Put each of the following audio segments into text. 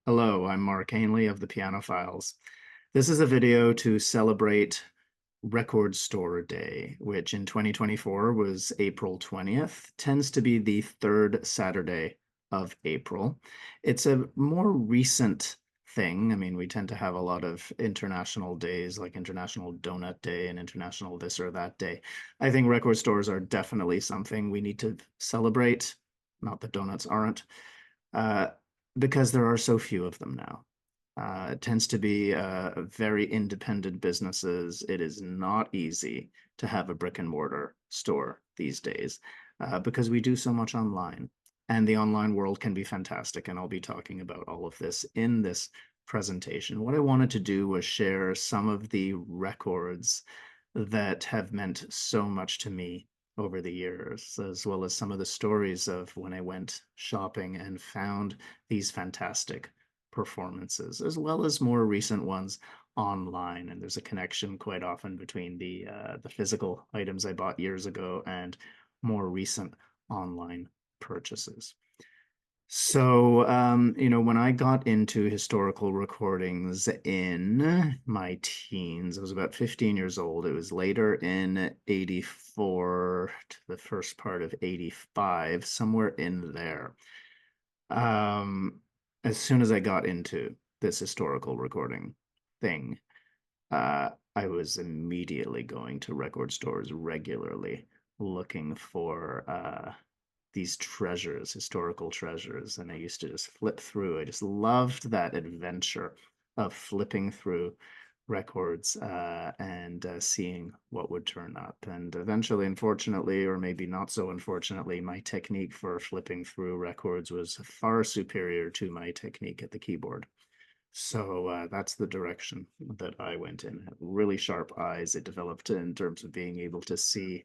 Hello, I'm Mark Ainley of the Piano Files. This is a video to celebrate Record Store Day, which in 2024 was April 20th, tends to be the third Saturday of April. It's a more recent thing. I mean, we tend to have a lot of international days like International Donut Day and International this or that day. I think record stores are definitely something we need to celebrate. Not that donuts aren't. Uh, because there are so few of them now. It tends to be very independent businesses. It is not easy to have a brick and mortar store these days because we do so much online. And the online world can be fantastic. And I'll be talking about all of this in this presentation. What I wanted to do was share some of the records that have meant so much to me over the years, as well as some of the stories of when I went shopping and found these fantastic performances, as well as more recent ones online. And there's a connection quite often between the physical items I bought years ago and more recent online purchases. So, when I got into historical recordings in my teens, I was about 15 years old. It was later in 84 to the first part of 85, somewhere in there. Um, as soon as I got into this historical recording thing, I was immediately going to record stores regularly looking for these treasures, historical treasures. And I used to just flip through. I just loved that adventure of flipping through records and seeing what would turn up. And eventually, unfortunately, or maybe not so unfortunately, my technique for flipping through records was far superior to my technique at the keyboard. So that's the direction that I went in. Really sharp eyes it developed in terms of being able to see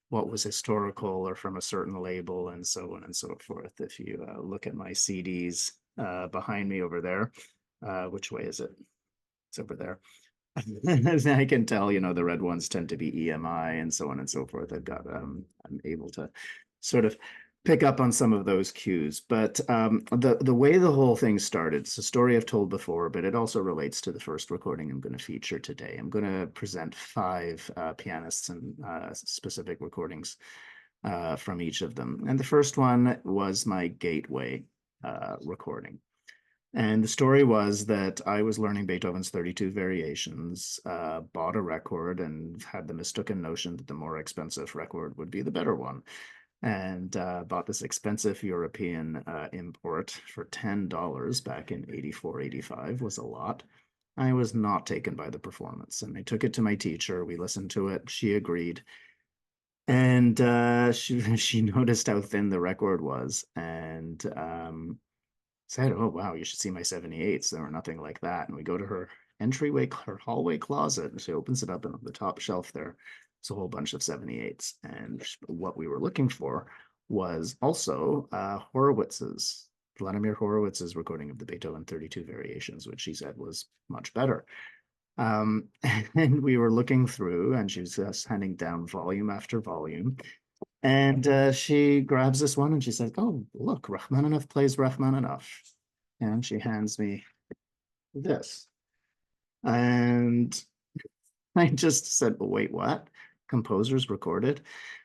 what was historical or from a certain label and so on and so forth. If you look at my CDs behind me over there, which way is it? It's over there. As I can tell, the red ones tend to be EMI and so on and so forth. I'm able to sort of pick up on some of those cues. But the way the whole thing started, it's a story I've told before, but it also relates to the first recording I'm going to feature today. I'm going to present five pianists and specific recordings from each of them. And the first one was my gateway recording. And the story was that I was learning Beethoven's 32 variations, bought a record, and had the mistaken notion that the more expensive record would be the better one. And bought this expensive European import for $10 back in 84, 85 was a lot. I was not taken by the performance, and I took it to my teacher. We listened to it. She agreed. And she noticed how thin the record was and said, "Oh, wow, you should see my 78s. There were nothing like that." And we go to her her hallway closet, and she opens it up, and on the top shelf there's a whole bunch of 78s. And what we were looking for was also Vladimir Horowitz's recording of the Beethoven 32 variations, which she said was much better. And we were looking through, and she was just handing down volume after volume. And she grabs this one and she says, "Oh, look, Rachmaninoff plays Rachmaninoff." And she hands me this. And I just said, "Well, wait, what? Composers recorded?"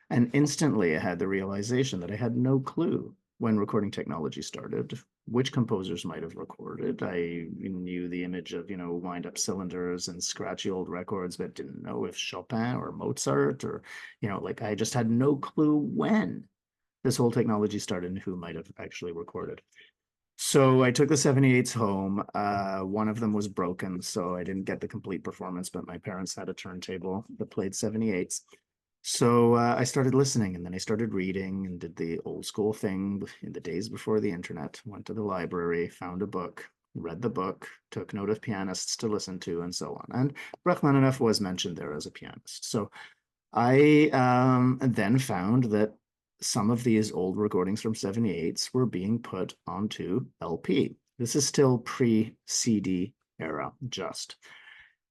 And instantly I had the realization that I had no clue when recording technology started which composers might have recorded. I knew the image of, wind up cylinders and scratchy old records, but didn't know if Chopin or Mozart or, like I just had no clue when this whole technology started and who might have actually recorded. So I took the 78s home. One of them was broken, so I didn't get the complete performance, but my parents had a turntable that played 78s. So I started listening and then I started reading and did the old school thing in the days before the internet. Went to the library, found a book, read the book, took note of pianists to listen to, and so on. And Rachmaninoff was mentioned there as a pianist. So I then found that some of these old recordings from 78s were being put onto LP. This is still pre-CD era, just.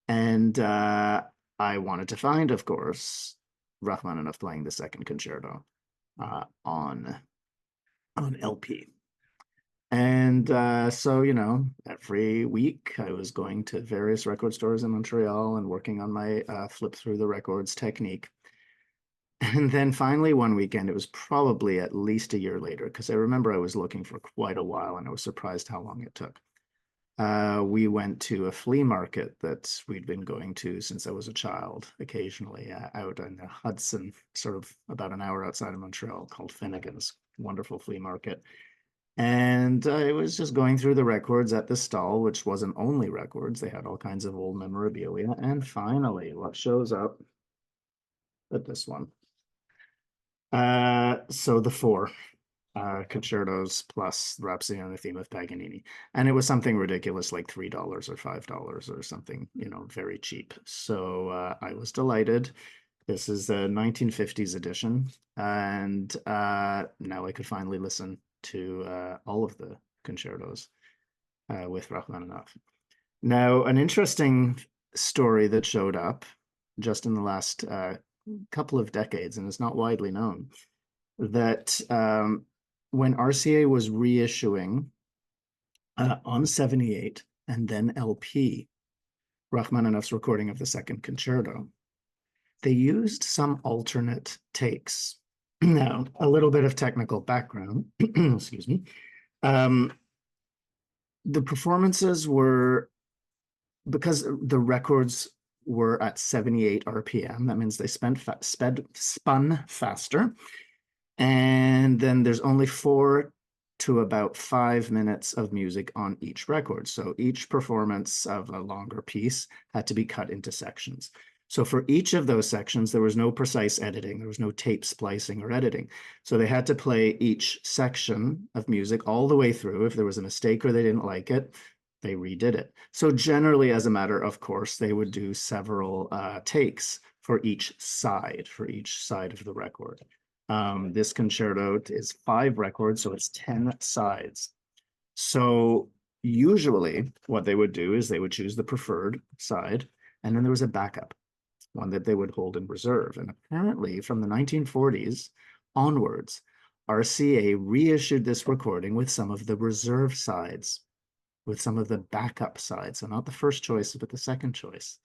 And I wanted to find, of course, Rachmaninoff playing the second concerto on LP. And so, every week I was going to various record stores in Montreal and working on my flip through the records technique. And then finally, one weekend, it was probably at least a year later, because I remember I was looking for quite a while and I was surprised how long it took. We went to a flea market that we'd been going to since I was a child, occasionally out in the Hudson, sort of about an hour outside of Montreal, called Finnegan's. Wonderful flea market. And I was just going through the records at the stall, which wasn't only records, they had all kinds of old memorabilia. And finally, what shows up at this one? So the four concertos plus Rhapsody on the Theme of Paganini. And it was something ridiculous like $3 or $5 or something, very cheap. So I was delighted. This is the 1950s edition. And now I could finally listen to all of the concertos with Rachmaninoff. Now, an interesting story that showed up just in the last couple of decades, and it's not widely known, that when RCA was reissuing on 78 and then LP, Rachmaninoff's recording of the Second Concerto, they used some alternate takes. Now, a little bit of technical background, excuse me. The performances were, because the records were at 78 RPM, that means they spun faster. And then there's only 4 to about 5 minutes of music on each record. So each performance of a longer piece had to be cut into sections. So for each of those sections, there was no precise editing. There was no tape splicing or editing. So they had to play each section of music all the way through. If there was a mistake or they didn't like it, they redid it. So generally, as a matter of course, they would do several takes for each side of the record. This concerto is 5 records, so it's 10 sides. So usually what they would do is they would choose the preferred side, and then there was a backup, one that they would hold in reserve. And apparently from the 1940s onwards, RCA reissued this recording with some of the reserve sides, with some of the backup sides. So not the first choice, but the second choice.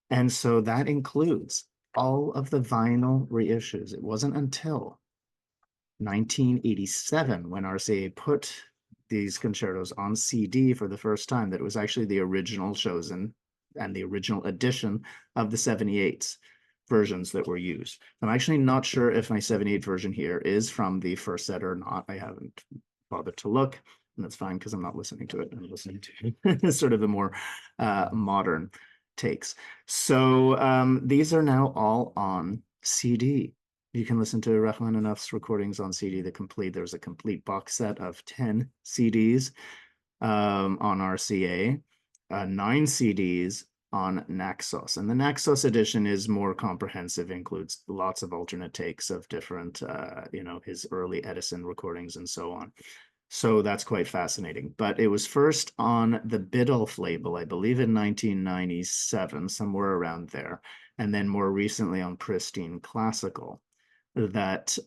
And so that includes all of the vinyl reissues. It wasn't until 1987 when RCA put these concertos on CD for the first time that it was actually the original chosen and the original edition of the 78s versions that were used. I'm actually not sure if my 78 version here is from the first set or not. I haven't bothered to look, and that's fine because I'm not listening to it. I'm listening to sort of the more modern takes. So these are now all on CD. You can listen to Rachmaninoff's recordings on CD, there's a complete box set of 10 CDs on RCA, 9 CDs on Naxos. And the Naxos edition is more comprehensive, includes lots of alternate takes of different, his early Edison recordings and so on. So that's quite fascinating. But it was first on the Biddulph label, I believe in 1997, somewhere around there. And then more recently on Pristine Classical, that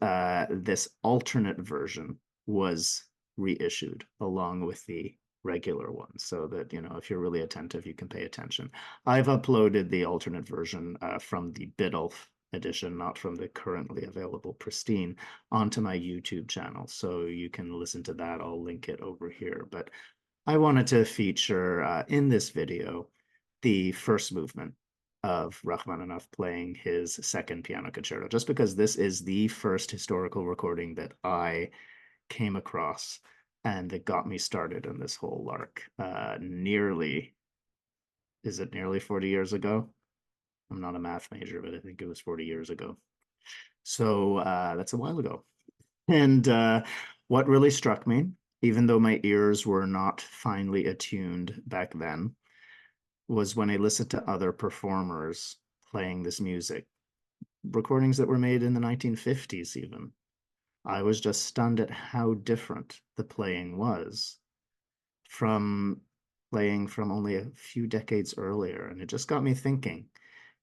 this alternate version was reissued along with the regular one, so that, if you're really attentive, you can pay attention. I've uploaded the alternate version from the Biddulph edition, not from the currently available Pristine, onto my YouTube channel, so you can listen to that. I'll link it over here. But I wanted to feature in this video the first movement of Rachmaninoff playing his second piano concerto, just because this is the first historical recording that I came across and that got me started in this whole lark. Is it nearly 40 years ago? I'm not a math major, but I think it was 40 years ago. So that's a while ago. And what really struck me, even though my ears were not finely attuned back then, was when I listened to other performers playing this music, recordings that were made in the 1950s even. I was just stunned at how different the playing was from playing from only a few decades earlier. And it just got me thinking,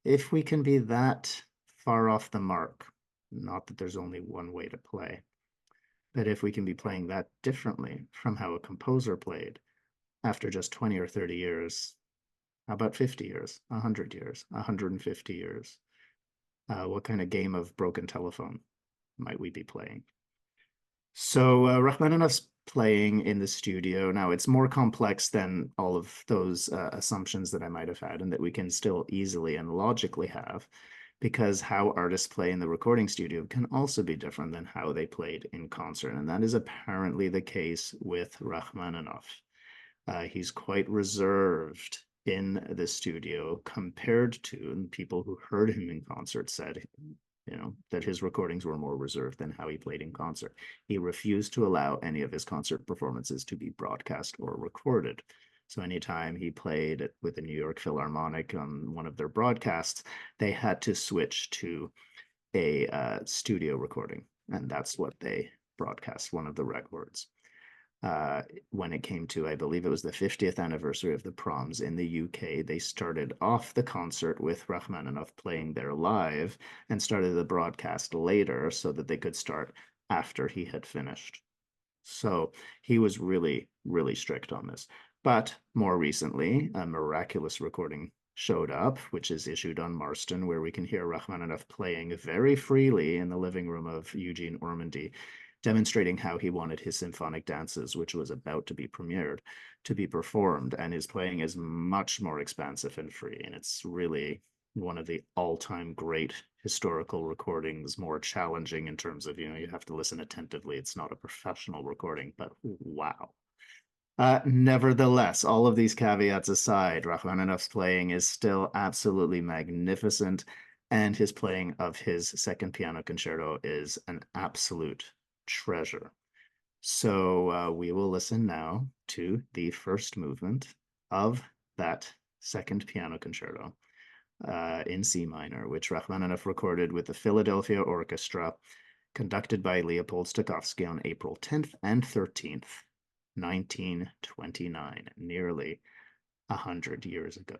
if we can be that far off the mark, not that there's only one way to play, But if we can be playing that differently from how a composer played after just 20 or 30 years, how about 50 years, 100 years, 150 years? What kind of game of broken telephone might we be playing? So Rachmaninoff's playing in the studio. Now, it's more complex than all of those assumptions that I might have had and that we can still easily and logically have, because how artists play in the recording studio can also be different than how they played in concert. And that is apparently the case with Rachmaninoff. He's quite reserved in the studio compared to, and people who heard him in concert said, that his recordings were more reserved than how he played in concert. He refused to allow any of his concert performances to be broadcast or recorded. So anytime he played with the New York Philharmonic on one of their broadcasts, they had to switch to a studio recording, and that's what they broadcast, one of the records. When it came to, I believe it was the 50th anniversary of the Proms in the UK, they started off the concert with Rachmaninoff playing there live and started the broadcast later so that they could start after he had finished. So he was really, really strict on this. But more recently, a miraculous recording showed up, which is issued on Marston, where we can hear Rachmaninoff playing very freely in the living room of Eugene Ormandy, demonstrating how he wanted his symphonic dances, which was about to be premiered, to be performed. And his playing is much more expansive and free. And it's really one of the all-time great historical recordings, more challenging in terms of, you have to listen attentively. It's not a professional recording, but wow. Nevertheless, all of these caveats aside, Rachmaninoff's playing is still absolutely magnificent, and his playing of his second piano concerto is an absolute treasure. So we will listen now to the first movement of that second piano concerto in C minor, which Rachmaninoff recorded with the Philadelphia Orchestra, conducted by Leopold Stokowski on April 10th and 13th, 1929, nearly 100 years ago.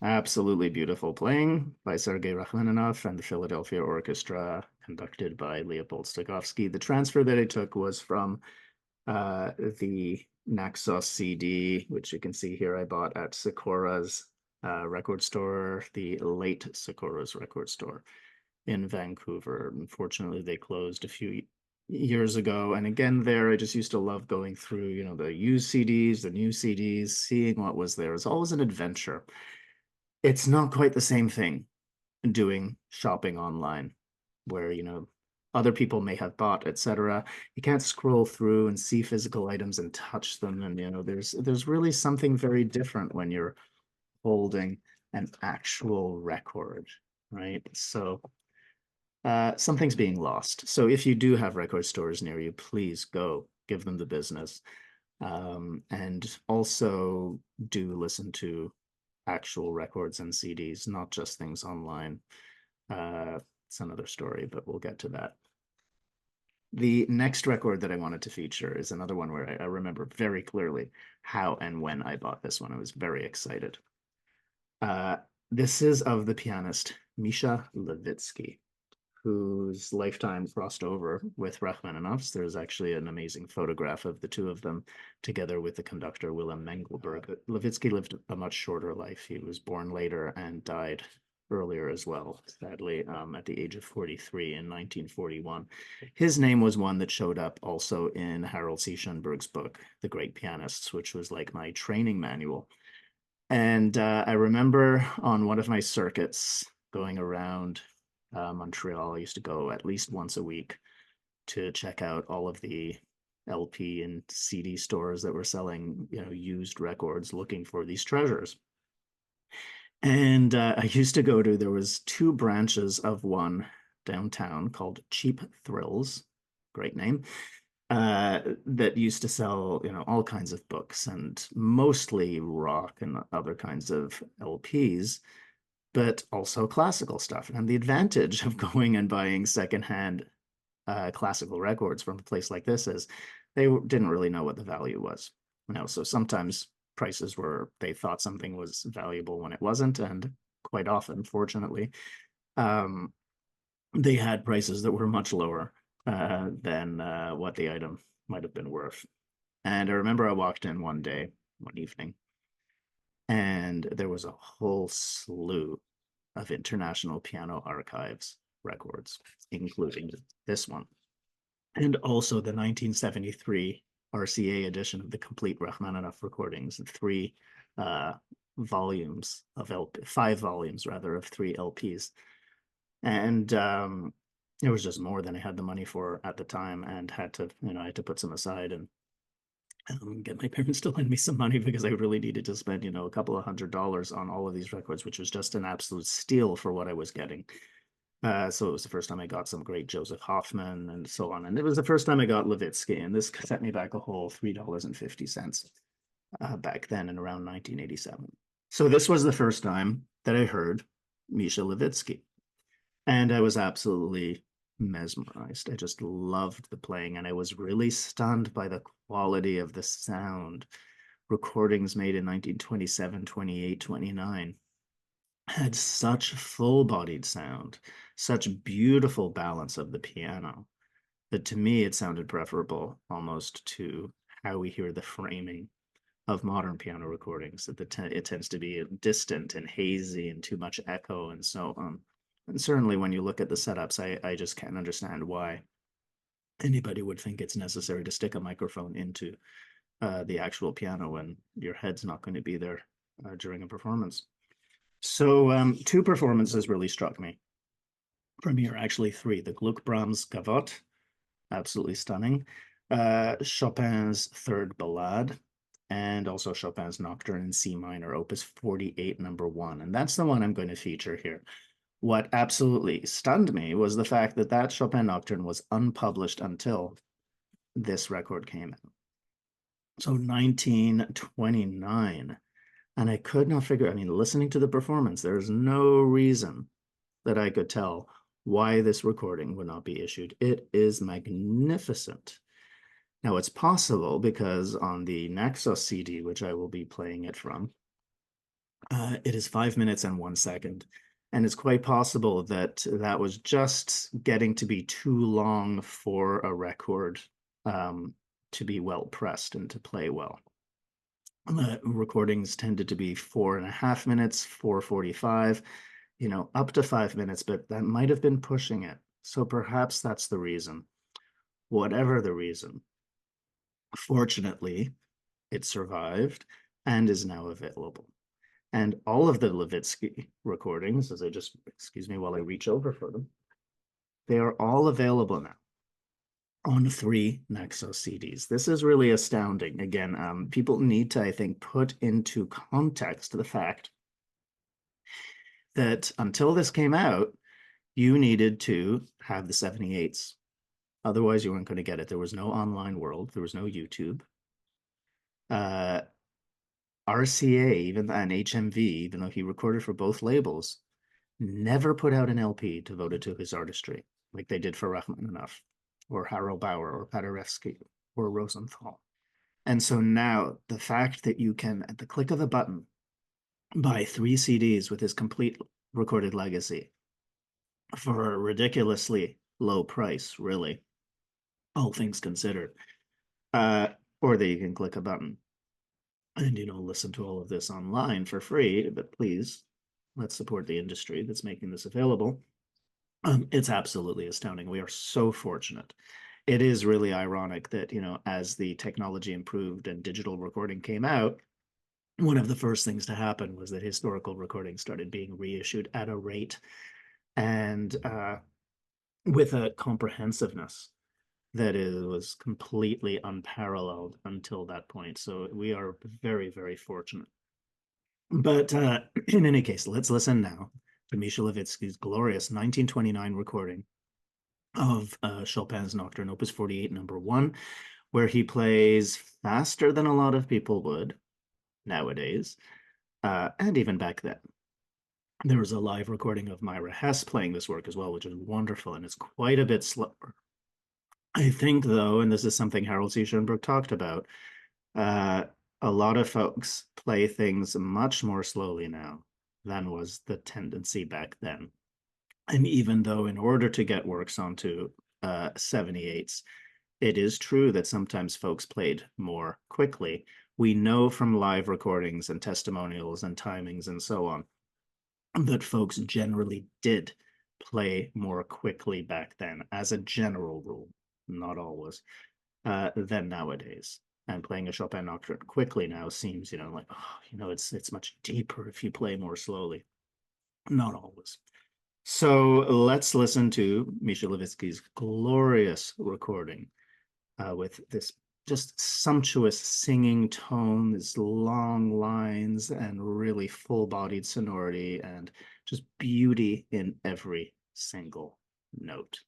Absolutely beautiful playing by Sergei Rachmaninoff and the Philadelphia Orchestra, conducted by Leopold Stokowski. The transfer that I took was from the Naxos CD, which you can see here I bought at Sakura's record store, the late Sakura's record store in Vancouver. Unfortunately, they closed a few years ago. And again, there, I just used to love going through, the used CDs, the new CDs, seeing what was there. It's always an adventure. It's not quite the same thing doing shopping online, where, other people may have bought, etc. You can't scroll through and see physical items and touch them. And, there's really something very different when you're holding an actual record, right? So something's being lost. So if you do have record stores near you, please go give them the business. And also do listen to actual records and CDs, not just things online. It's another story, but we'll get to that. The next record that I wanted to feature is another one where I remember very clearly how and when I bought this one. I was very excited. This is of the pianist Misha Levitsky, whose lifetime crossed over with Rachmaninoff's. There's actually an amazing photograph of the two of them together with the conductor Willem Mengelberg. Levitsky lived a much shorter life. He was born later and died earlier as well, sadly, at the age of 43 in 1941. His name was one that showed up also in Harold C. Schoenberg's book, The Great Pianists, which was like my training manual. And I remember on one of my circuits going around Montreal, I used to go at least once a week to check out all of the LP and CD stores that were selling, used records, looking for these treasures. And I used to go to, there was two branches of one downtown called Cheap Thrills, great name, that used to sell, all kinds of books and mostly rock and other kinds of LPs, but also classical stuff. And the advantage of going and buying secondhand classical records from a place like this is they didn't really know what the value was. So sometimes prices were, they thought something was valuable when it wasn't, and quite often, fortunately, they had prices that were much lower than what the item might have been worth. And I remember I walked in one evening, and there was a whole slew of International Piano Archives records, including this one, and also the 1973 RCA edition of the complete Rachmaninoff recordings, three volumes of LP, 5 volumes rather, of 3 LPs. And it was just more than I had the money for at the time, and had to, I had to put some aside and get my parents to lend me some money, because I really needed to spend, a couple of $100s on all of these records, which was just an absolute steal for what I was getting. So it was the first time I got some great Joseph Hoffman and so on. And it was the first time I got Levitsky, and this set me back a whole $3.50 back then in around 1987. So this was the first time that I heard Misha Levitsky, and I was absolutely mesmerized. I just loved the playing, and I was really stunned by the quality of the sound. Recordings made in 1927, 28, 29 had such full-bodied sound, such beautiful balance of the piano, that to me it sounded preferable almost to how we hear the framing of modern piano recordings, that it tends to be distant and hazy and too much echo and so on. And certainly when you look at the setups, I just can't understand why anybody would think it's necessary to stick a microphone into the actual piano when your head's not going to be there during a performance. So 2 performances really struck me from here, actually 3. The Gluck Brahms Gavotte, absolutely stunning. Chopin's Third Ballade, and also Chopin's Nocturne in C minor, Opus 48, number 1. And that's the one I'm going to feature here. What absolutely stunned me was the fact that that Chopin Nocturne was unpublished until this record came out. So 1929. And I could not figure, listening to the performance, there's no reason that I could tell why this recording would not be issued. It is magnificent. Now, it's possible because on the Naxos CD, which I will be playing it from, It is 5 minutes and 1 second. And it's quite possible that that was just getting to be too long for a record to be well pressed and to play well. Recordings tended to be 4.5 minutes, 4:45, up to 5 minutes, but that might have been pushing it. So perhaps that's the reason. Whatever the reason, fortunately, it survived and is now available. And all of the Levitsky recordings, as I just, excuse me while I reach over for them, they are all available now on 3 Naxos CDs. This is really astounding. Again, people need to, I think, put into context the fact that until this came out, you needed to have the 78s. Otherwise, you weren't going to get it. There was no online world. There was no YouTube. RCA, even and HMV, even though he recorded for both labels, never put out an LP devoted to his artistry, like they did for Rachmaninoff, or Harold Bauer, or Paderewski, or Rosenthal. And so now the fact that you can, at the click of a button, buy 3 CDs with his complete recorded legacy for a ridiculously low price, really, all things considered, or that you can click a button and, listen to all of this online for free, but please, let's support the industry that's making this available. It's absolutely astounding. We are so fortunate. It is really ironic that, as the technology improved and digital recording came out, one of the first things to happen was that historical recordings started being reissued at a rate and with a comprehensiveness that was completely unparalleled until that point. So we are very, very fortunate. But in any case, let's listen now to Misha Levitsky's glorious 1929 recording of Chopin's Nocturne, Opus 48, number 1, where he plays faster than a lot of people would nowadays, and even back then. There was a live recording of Myra Hess playing this work as well, which is wonderful, and it's quite a bit slower. I think, though, and this is something Harold C. Schoenberg talked about, a lot of folks play things much more slowly now than was the tendency back then. And even though in order to get works onto 78s, it is true that sometimes folks played more quickly. We know from live recordings and testimonials and timings and so on that folks generally did play more quickly back then, as a general rule, not always, than nowadays. And playing a Chopin Nocturne quickly now seems, like, it's much deeper if you play more slowly. Not always. So let's listen to Misha Levitsky's glorious recording with this just sumptuous singing tone, these long lines, and really full-bodied sonority, and just beauty in every single note.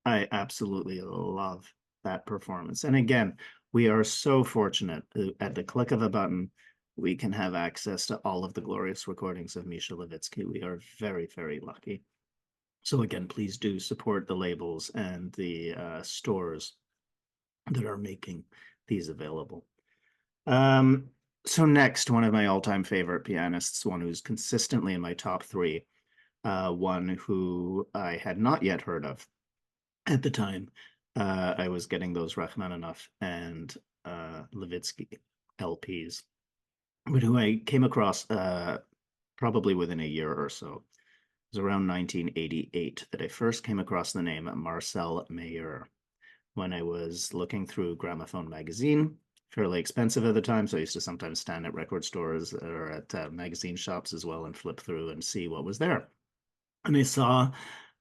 I absolutely love that performance. And again, we are so fortunate at the click of a button, we can have access to all of the glorious recordings of Misha Levitsky. We are very, very lucky. So again, please do support the labels and the stores that are making these available. Um, so next, one of my all-time favorite pianists, one who's consistently in my top three, one who I had not yet heard of at the time. I was getting those Rachmaninoff and Levitsky LPs, but who I came across probably within a year or so. It was around 1988 that I first came across the name Marcel Meyer when I was looking through Gramophone magazine, fairly expensive at the time. So I used to sometimes stand at record stores or at magazine shops as well and flip through and see what was there. And I saw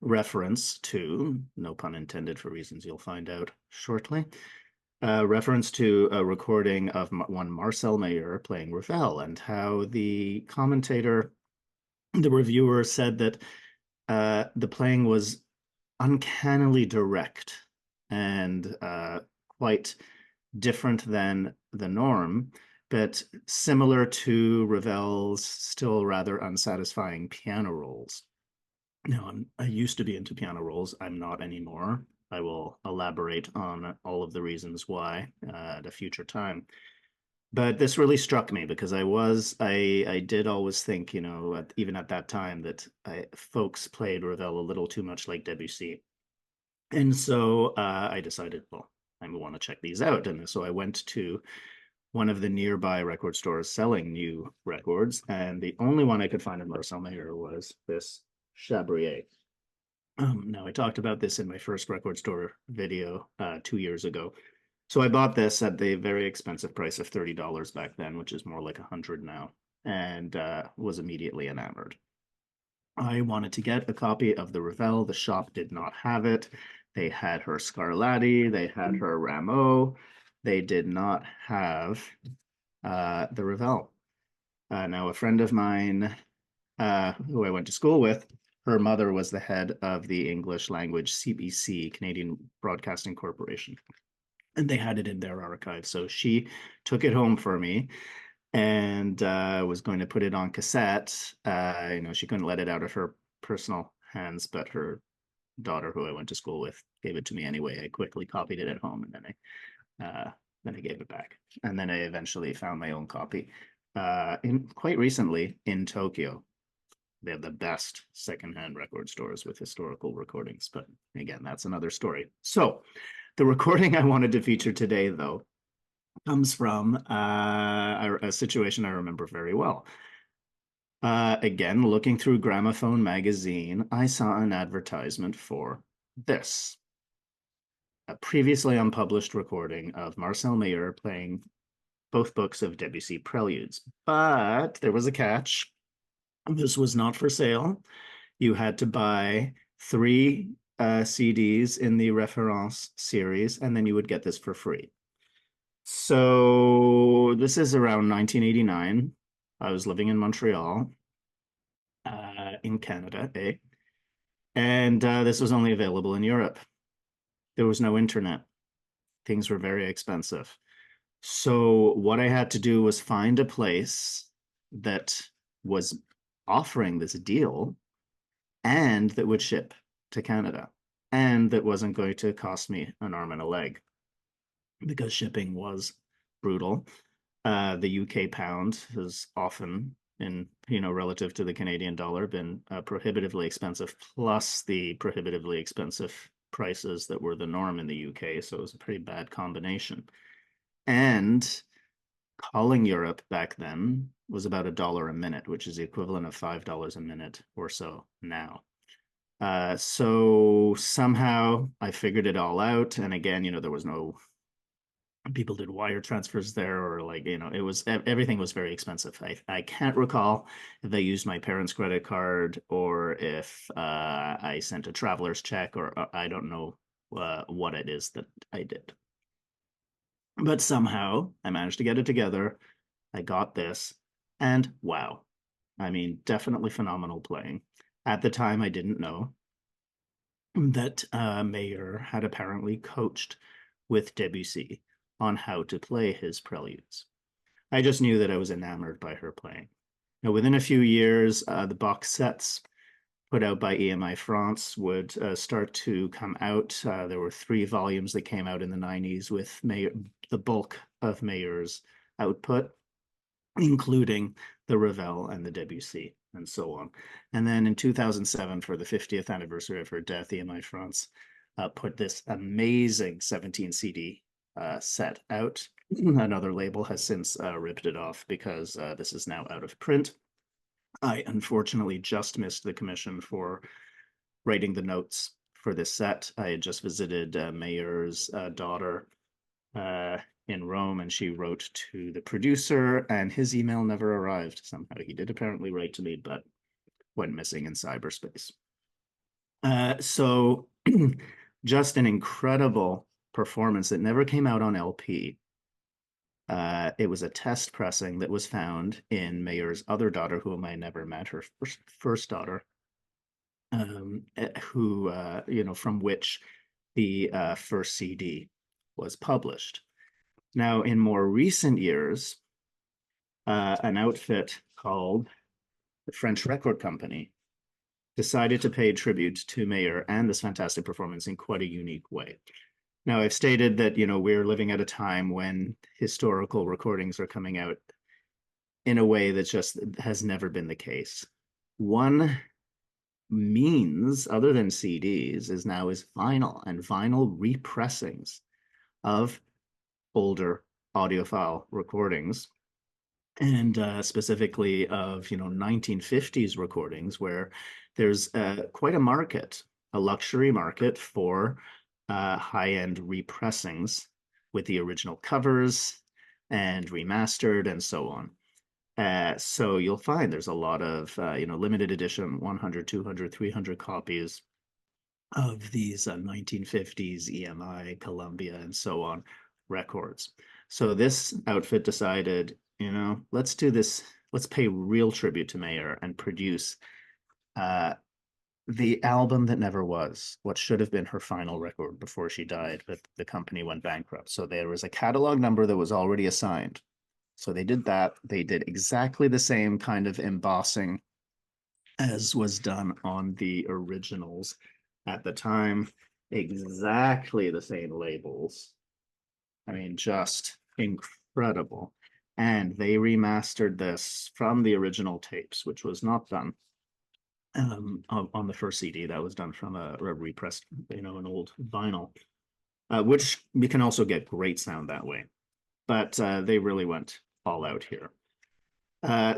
reference to, no pun intended for reasons you'll find out shortly, reference to a recording of one Marcel Meyer playing Ravel, and how the commentator, the reviewer, said that the playing was uncannily direct and quite different than the norm, but similar to Ravel's still rather unsatisfying piano rolls. Now, I used to be into piano rolls. I'm not anymore. I will elaborate on all of the reasons why at a future time. But this really struck me because I did always think, even at that time, that folks played Ravel a little too much like Debussy. And so I decided, well, I want to check these out. And so I went to one of the nearby record stores selling new records, and the only one I could find in Marcel Meyer was this Chabrier. Now, I talked about this in my first record store video 2 years ago. So I bought this at the very expensive price of $30 back then, which is more like 100 now, and was immediately enamored. I wanted to get a copy of the Ravel. The shop did not have it. They had her Scarlatti, they had her Rameau. They did not have the Ravel. Now, a friend of mine who I went to school with, her mother was the head of the English language CBC, Canadian Broadcasting Corporation, and they had it in their archive. So she took it home for me and was going to put it on cassette. She couldn't let it out of her personal hands, but her daughter, who I went to school with, gave it to me anyway. I quickly copied it at home, and then I gave it back. And then I eventually found my own copy in quite recently in Tokyo. They have the best secondhand record stores with historical recordings, but again, that's another story. So the recording I wanted to feature today, though, comes from a situation I remember very well. Again, looking through Gramophone magazine, I saw an advertisement for this, a previously unpublished recording of Marcel Meyer playing both books of Debussy preludes. But there was a catch. This was not for sale. You had to buy 3 CDs in the Reference series, and then you would get this for free. So this is around 1989. I was living in Montreal, in Canada, and this was only available in Europe. There was no internet. Things were very expensive. So what I had to do was find a place that was offering this deal and that would ship to Canada and that wasn't going to cost me an arm and a leg, because shipping was brutal. The UK pound has often, relative to the Canadian dollar, been prohibitively expensive, plus the prohibitively expensive prices that were the norm in the UK. So it was a pretty bad combination. And calling Europe back then was about $1 a minute, which is the equivalent of $5 a minute or so now. So somehow I figured it all out. And again, there was no, people did wire transfers there, or it was, everything was very expensive. I can't recall if I used my parents' credit card or if I sent a traveler's check, or I don't know what it is that I did. But somehow I managed to get it together. I got this, and wow. I mean, definitely phenomenal playing. At the time, I didn't know. that Meyer had apparently coached with Debussy on how to play his preludes. I just knew that I was enamored by her playing. Now, within a few years, the box sets put out by EMI France would start to come out. There were 3 volumes that came out in the 90s with Meyer, the bulk of Meyer's output, including the Ravel and the Debussy and so on. And then in 2007, for the 50th anniversary of her death, EMI France put this amazing 17 CD set out. Another label has since ripped it off because this is now out of print. I unfortunately just missed the commission for writing the notes for this set. I had just visited Meyer's daughter uh, in Rome, and she wrote to the producer, and his email never arrived somehow. He did apparently write to me, but went missing in cyberspace. So just an incredible performance that never came out on LP. It was a test pressing that was found in Meyer's other daughter, whom I never met, her first daughter, who, from which the first CD was published. Now, in more recent years, an outfit called the French Record Company decided to pay tribute to Meyer and this fantastic performance in quite a unique way. Now, I've stated that, we're living at a time when historical recordings are coming out in a way that just has never been the case. One means, other than CDs, is vinyl and vinyl repressings of older audiophile recordings, and specifically of 1950s recordings, where there's quite a market, a luxury market for high-end repressings with the original covers and remastered and so on. So you'll find there's a lot of limited edition 100, 200, 300 copies of these 1950s EMI, Columbia, and so on records. So this outfit decided, let's do this, let's pay real tribute to Meyer and produce the album that never was, what should have been her final record before she died, but the company went bankrupt. So there was a catalog number that was already assigned. So they did that. They did exactly the same kind of embossing as was done on the originals at the time. Exactly the same labels. I mean, just incredible. And they remastered this from the original tapes, which was not done on the first CD. That was done from a repressed, an old vinyl, which you can also get great sound that way. But they really went all out here.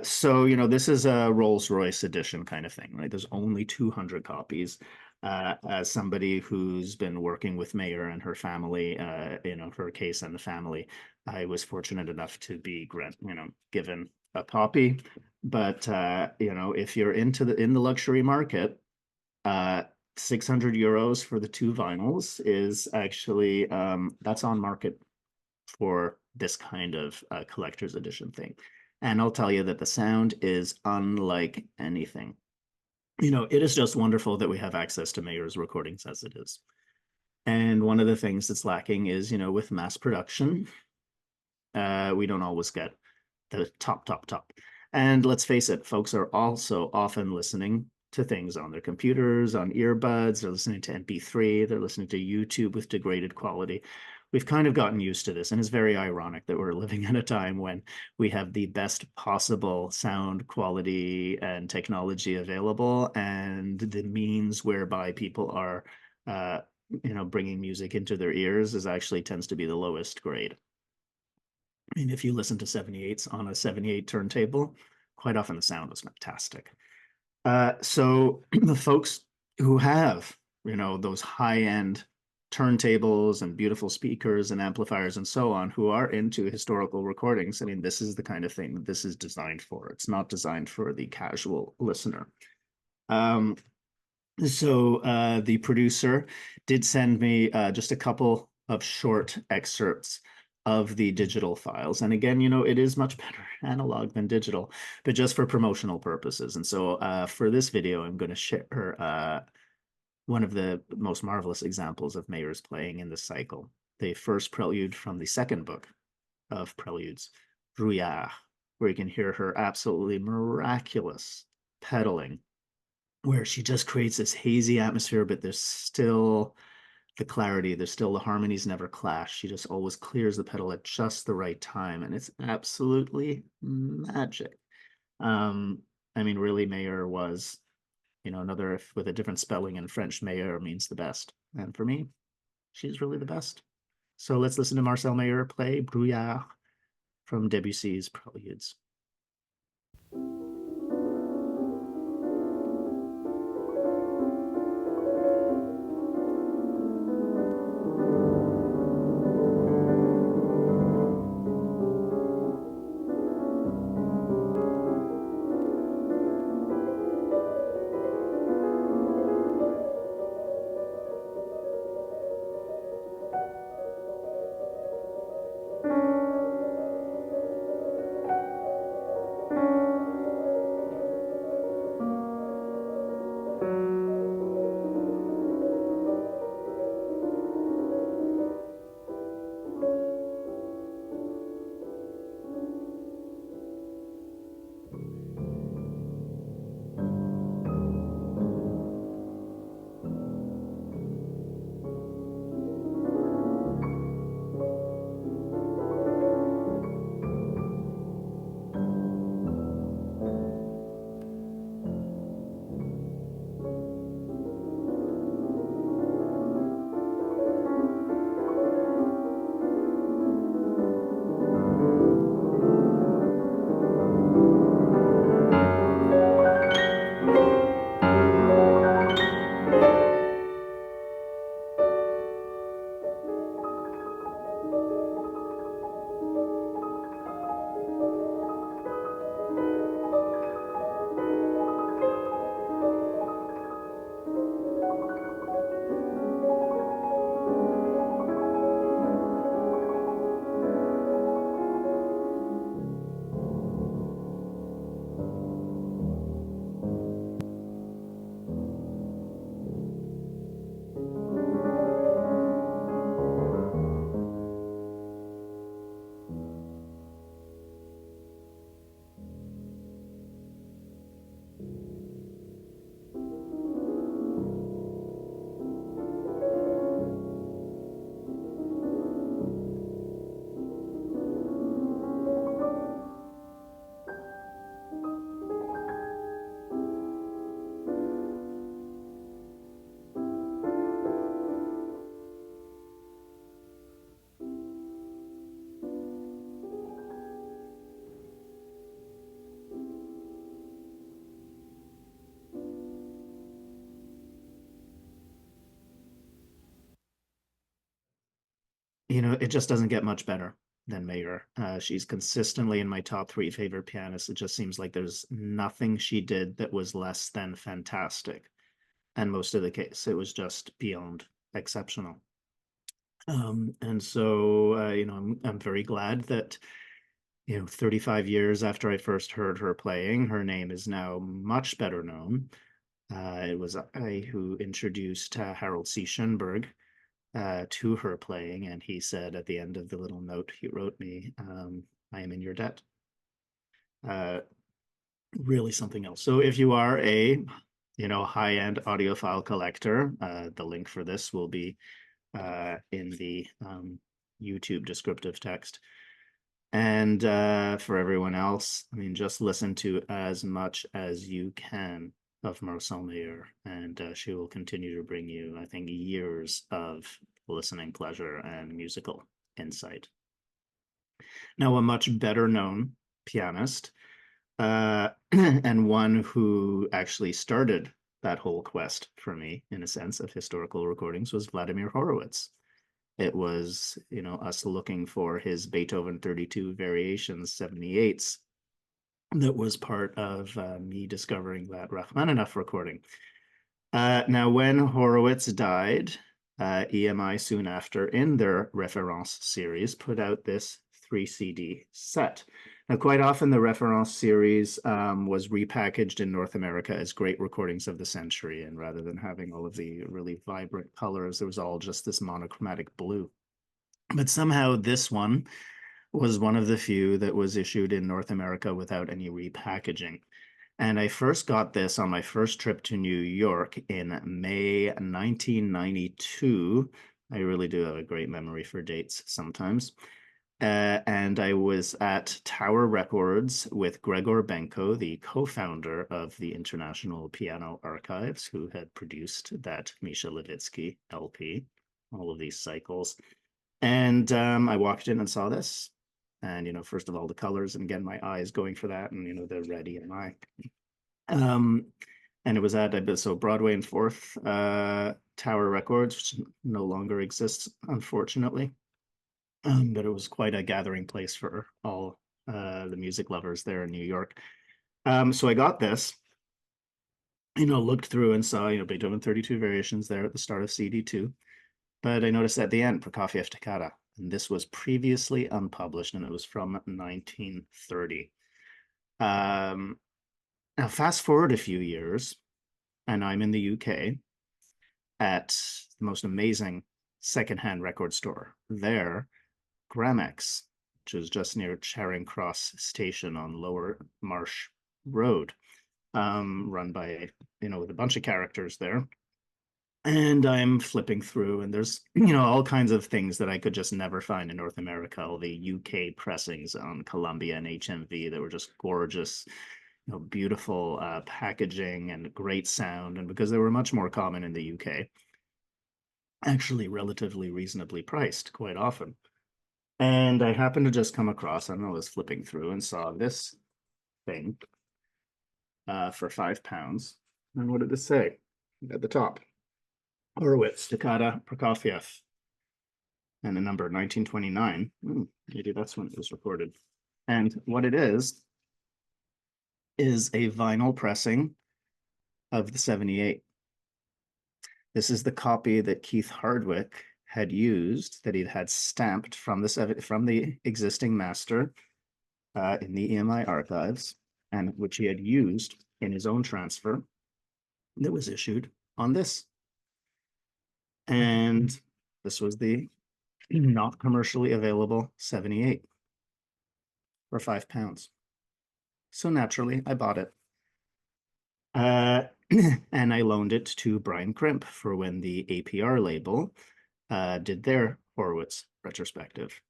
So, this is a Rolls-Royce edition kind of thing, right? There's only 200 copies. As somebody who's been working with Meyer and her family, her case and the family, I was fortunate enough to be given a copy. But if you're in the luxury market, 600 euros for the 2 vinyls is actually that's on market for this kind of collector's edition thing. And I'll tell you that the sound is unlike anything. It is just wonderful that we have access to Meyer's recordings as it is. And one of the things that's lacking is, with mass production, we don't always get the top. And let's face it, folks are also often listening to things on their computers, on earbuds, they're listening to MP3, they're listening to YouTube with degraded quality. We've kind of gotten used to this, and it's very ironic that we're living at a time when we have the best possible sound quality and technology available, and the means whereby people are, bringing music into their ears tends to be the lowest grade. I mean, if you listen to 78s on a 78 turntable, quite often the sound was fantastic. So the folks who have, those high-end turntables and beautiful speakers and amplifiers and so on, who are into historical recordings, I mean, this is the kind of thing that this is designed for. It's not designed for the casual listener. So the producer did send me just a couple of short excerpts of the digital files. And again, it is much better analog than digital, but just for promotional purposes. And so for this video, I'm going to share one of the most marvelous examples of Meyer's playing in this cycle. The first prelude from the second book of preludes, Brouillard, where you can hear her absolutely miraculous pedaling, where she just creates this hazy atmosphere, but there's still the clarity, there's still the harmonies never clash. She just always clears the pedal at just the right time, and it's absolutely magic. I mean, really, Meyer was, another, if with a different spelling in French, Meyer means the best. And for me, she's really the best. So let's listen to Marcel Meyer play Brouillard from Debussy's Preludes. It just doesn't get much better than Meyer. She's consistently in my top 3 favorite pianists. It just seems like there's nothing she did that was less than fantastic. And most of the case, it was just beyond exceptional. And so, I'm very glad that, 35 years after I first heard her playing, her name is now much better known. It was I who introduced Harold C. Schoenberg to her playing, and he said at the end of the little note he wrote me, I am in your debt. Really something else. So if you are a high-end audiophile collector, the link for this will be in the YouTube descriptive text. And for everyone else, I mean, just listen to as much as you can of Marcel Meyer, and she will continue to bring you, I think, years of listening pleasure and musical insight. Now, a much better known pianist, and one who actually started that whole quest for me, in a sense, of historical recordings, was Vladimir Horowitz. It was, us looking for his Beethoven 32 Variations 78s that was part of me discovering that Rachmaninoff recording. Now, when Horowitz died, EMI soon after, in their Reference series, put out this 3 CD set. Now, quite often the Reference series was repackaged in North America as Great Recordings of the Century, and rather than having all of the really vibrant colors, it was all just this monochromatic blue. But somehow this one was one of the few that was issued in North America without any repackaging. And I first got this on my first trip to New York in May 1992. I really do have a great memory for dates sometimes. And I was at Tower Records with Gregor Benko, the co-founder of the International Piano Archives, who had produced that Misha Levitsky LP, all of these cycles. And I walked in and saw this. And, first of all, the colors, and again, my eyes going for that, and, the red EMI. And it was at, so Broadway and Fourth Tower Records, which no longer exists, unfortunately. But it was quite a gathering place for all the music lovers there in New York. So I got this, looked through and saw, Beethoven 32 variations there at the start of CD2. But I noticed at the end, Prokofiev Toccata. And this was previously unpublished, and it was from 1930. Now, fast forward a few years, and I'm in the UK at the most amazing secondhand record store. There, Gramex, which is just near Charing Cross Station on Lower Marsh Road, run by, with a bunch of characters there. And I'm flipping through, and there's, all kinds of things that I could just never find in North America. All the UK pressings on Columbia and HMV that were just gorgeous, beautiful packaging and great sound. And because they were much more common in the UK, actually relatively reasonably priced quite often. And I happened to just come across, I don't know, I was flipping through and saw this thing for £5. And what did it say at the top? Horowitz, Toccata, Prokofiev, and the number 1929. Maybe that's when it was recorded. And what it is a vinyl pressing of the 78. This is the copy that Keith Hardwick had used, that he'd had stamped from the existing master in the EMI archives, and which he had used in his own transfer that was issued on this. And this was the not commercially available 78 for £5. So naturally, I bought it. And I loaned it to Brian Crimp for when the APR label did their Horowitz retrospective.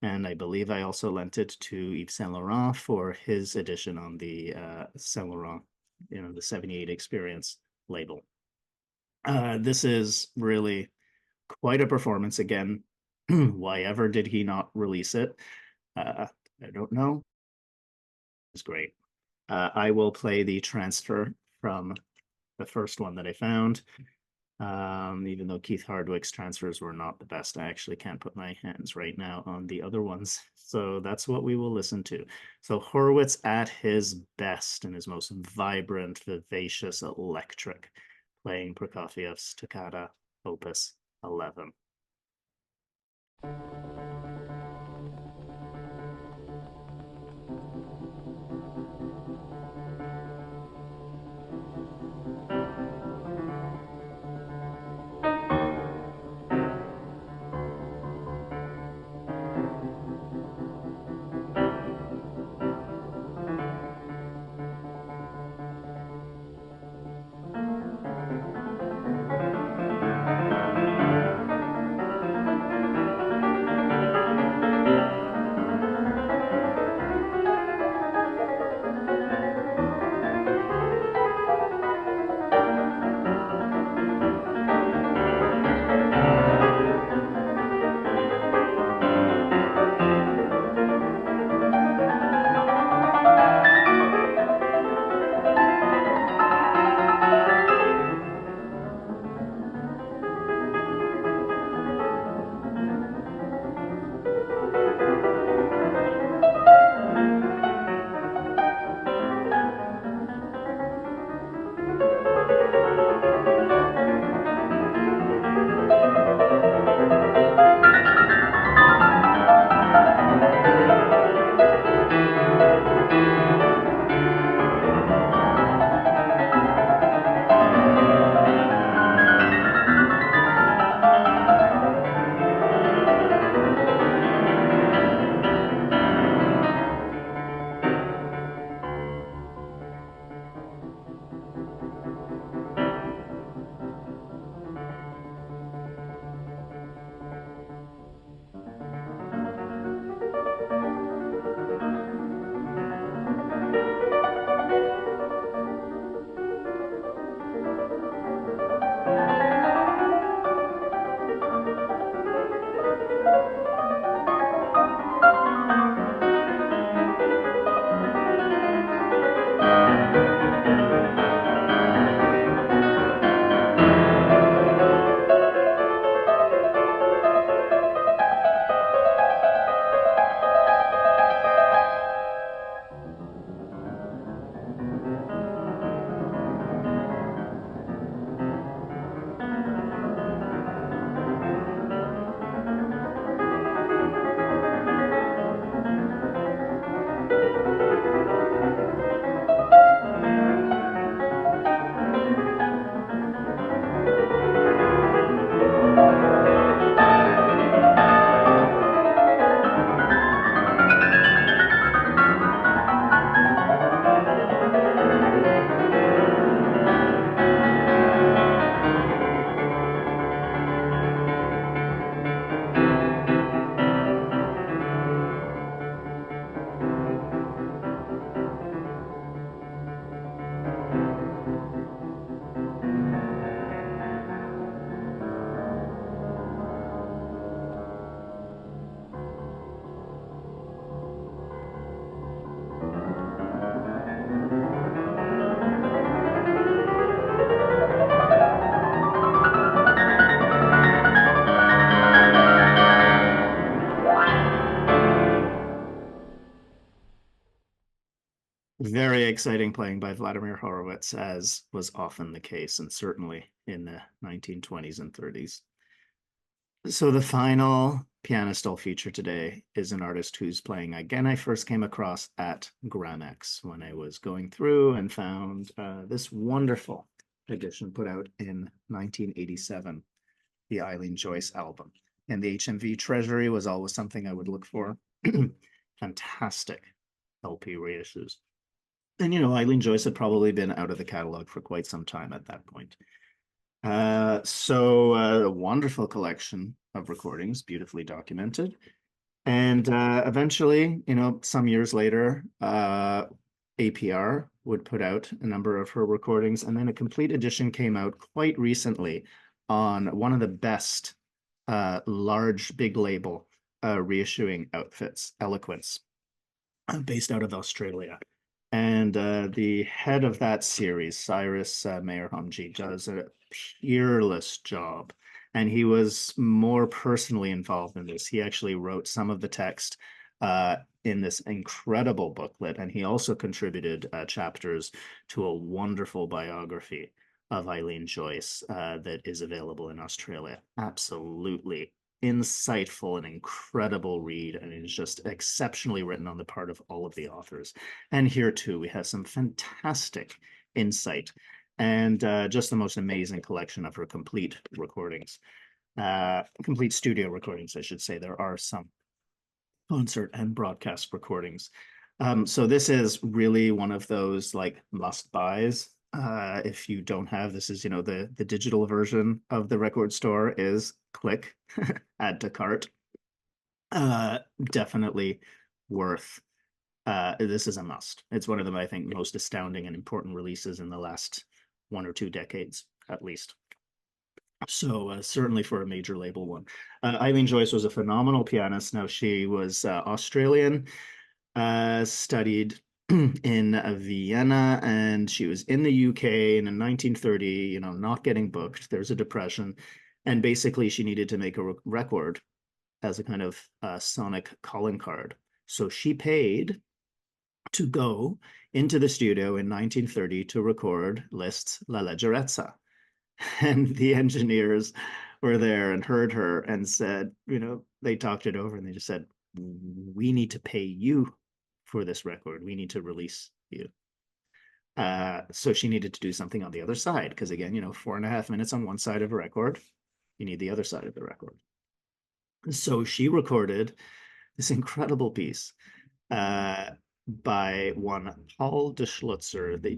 And I believe I also lent it to Yves Saint Laurent for his edition on the Saint Laurent, the 78 Experience label. This is really quite a performance. Again, why ever did he not release it? I don't know. It's great. I will play the transfer from the first one that I found. Even though Keith Hardwick's transfers were not the best, I actually can't put my hands right now on the other ones. So that's what we will listen to. So Horowitz at his best and his most vibrant, vivacious, electric, playing Prokofiev's Toccata, Opus 11. Very exciting playing by Vladimir Horowitz, as was often the case, and certainly in the 1920s and 30s. So the final pianist I'll feature today is an artist who's playing again. I first came across at Gramex when I was going through and found this wonderful edition put out in 1987, the Eileen Joyce album. And the HMV Treasury was always something I would look for. Fantastic LP reissues. And, Eileen Joyce had probably been out of the catalog for quite some time at that point. So a wonderful collection of recordings, beautifully documented. And eventually, some years later, APR would put out a number of her recordings, and then a complete edition came out quite recently on one of the best large, big label reissuing outfits, Eloquence, based out of Australia. And the head of that series, Cyrus Meyer, does a peerless job. And he was more personally involved in this. He actually wrote some of the text in this incredible booklet, and he also contributed chapters to a wonderful biography of Eileen Joyce that is available in Australia. Absolutely insightful and incredible read, and it is just exceptionally written on the part of all of the authors. And here too, we have some fantastic insight and just the most amazing collection of her complete recordings, complete studio recordings, I should say. There are some concert and broadcast recordings. So this is really one of those like must buys. If you don't have this, is the digital version of the record store is click add to cart. Definitely worth. This is a must. It's one of them, I think, most astounding and important releases in the last 1 or 2 decades, at least. So certainly for a major label one. Eileen Joyce was a phenomenal pianist. Now she was Australian, studied in Vienna, and she was in the UK. And in 1930, not getting booked. There's a depression, and basically she needed to make a record as a kind of sonic calling card. So she paid to go into the studio in 1930 to record Liszt's La Leggerezza. And the engineers were there and heard her and said, they talked it over and they just said, we need to pay you for this record. We need to release you. So she needed to do something on the other side because, again, 4.5 minutes on one side of a record, you need the other side of the record. So she recorded this incredible piece by one Paul de Schlutzer, the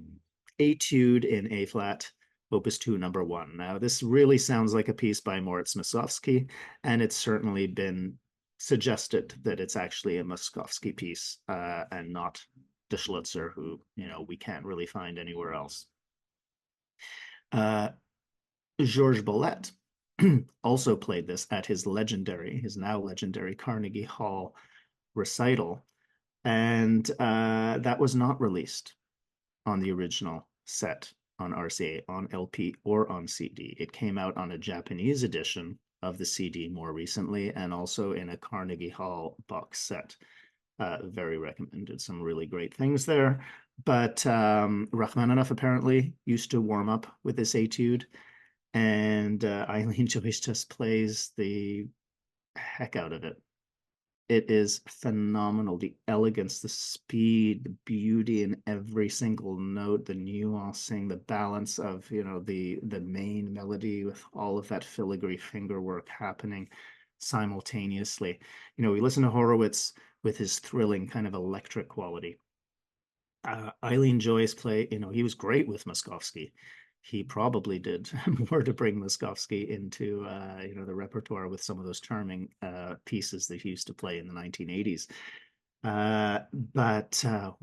Etude in A flat, Opus 2, number 1. Now, this really sounds like a piece by Moritz Moszkowski, and it's certainly been suggested that it's actually a Moszkowski piece and not de Schlutzer, who, we can't really find anywhere else. Georges Boulez also played this at his now legendary Carnegie Hall recital, and that was not released on the original set on RCA, on LP, or on CD. It came out on a Japanese edition of the CD more recently, and also in a Carnegie Hall box set. Very recommended. Some really great things there. But Rachmaninoff apparently used to warm up with this etude, and Eileen Joyce just plays the heck out of it. It is phenomenal. The elegance, the speed, the beauty in every single note, the nuancing, the balance of, the main melody with all of that filigree finger work happening simultaneously. We listen to Horowitz with his thrilling kind of electric quality. Eileen Joyce he was great with Moszkowski. He probably did more to bring Moszkowski into the repertoire with some of those charming pieces that he used to play in the 1980s. But wow,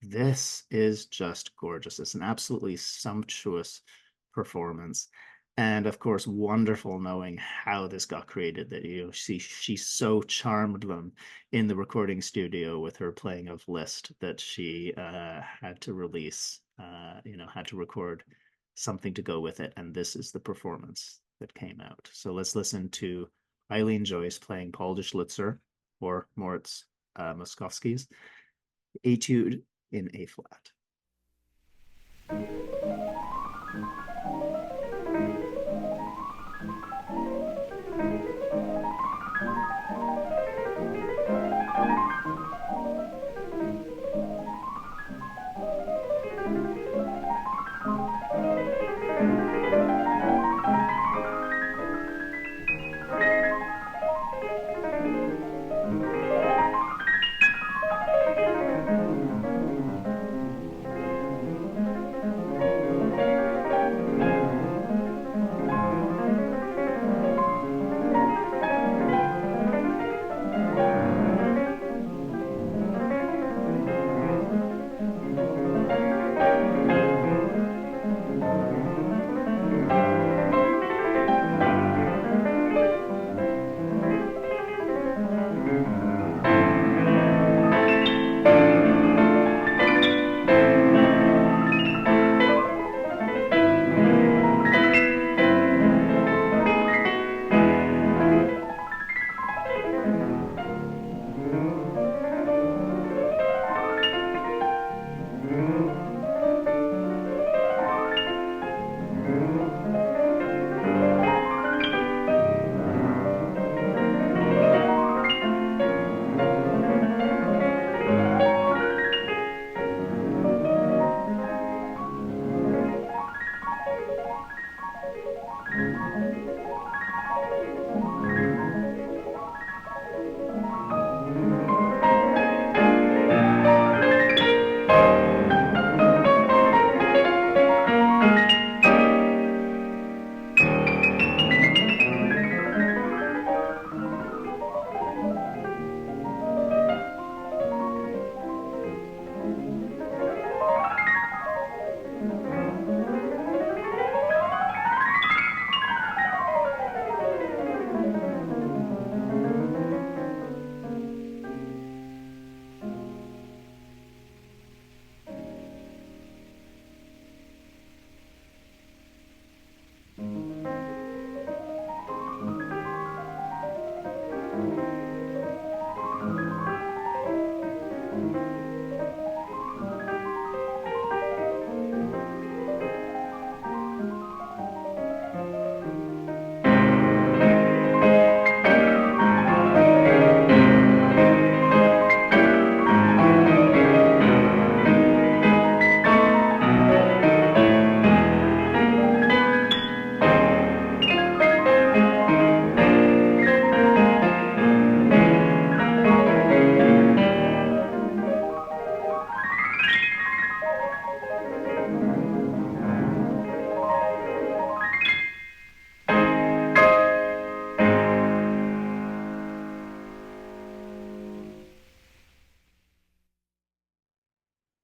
this is just gorgeous. It's an absolutely sumptuous performance. And of course, wonderful knowing how this got created, that she so charmed them in the recording studio with her playing of Liszt that she had to release, had to record something to go with it. And this is the performance that came out. So let's listen to Eileen Joyce playing Paul de Schlutzer, or Moritz Moszkowski's Etude in A flat.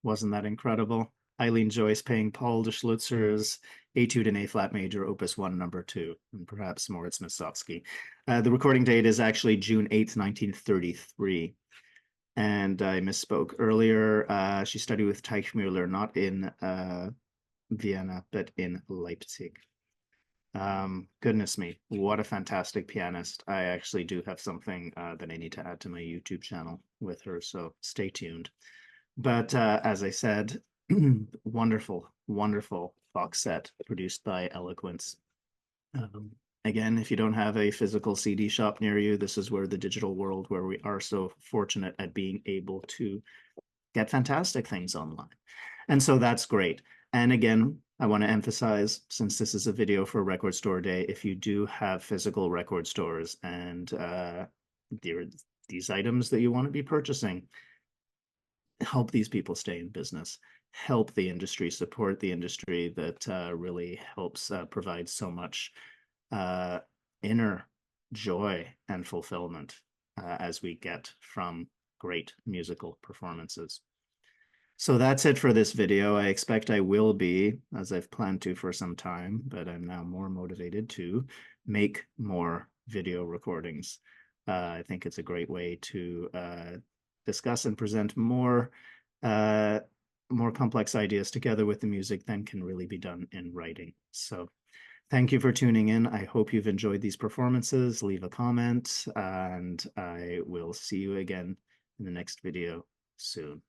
Wasn't that incredible? Eileen Joyce playing Paul de Schlutzer's Etude in A flat major, Opus 1, number 2, and perhaps Moritz Misovsky. The recording date is actually June 8th, 1933. And I misspoke earlier. She studied with Teichmüller, not in Vienna, but in Leipzig. Goodness me, what a fantastic pianist. I actually do have something that I need to add to my YouTube channel with her, so stay tuned. But as I said, wonderful, wonderful box set produced by Eloquence. Again, if you don't have a physical CD shop near you, this is where the digital world, where we are so fortunate at being able to get fantastic things online. And so that's great. And again, I want to emphasize, since this is a video for Record Store Day, if you do have physical record stores and these items that you want to be purchasing, help these people stay in business, help the industry, support the industry that really helps provide so much inner joy and fulfillment as we get from great musical performances. So that's it for this video. I expect I will be, as I've planned to for some time, but I'm now more motivated to make more video recordings. I think it's a great way to discuss and present more complex ideas together with the music than can really be done in writing. So thank you for tuning in. I hope you've enjoyed these performances. Leave a comment, and I will see you again in the next video soon.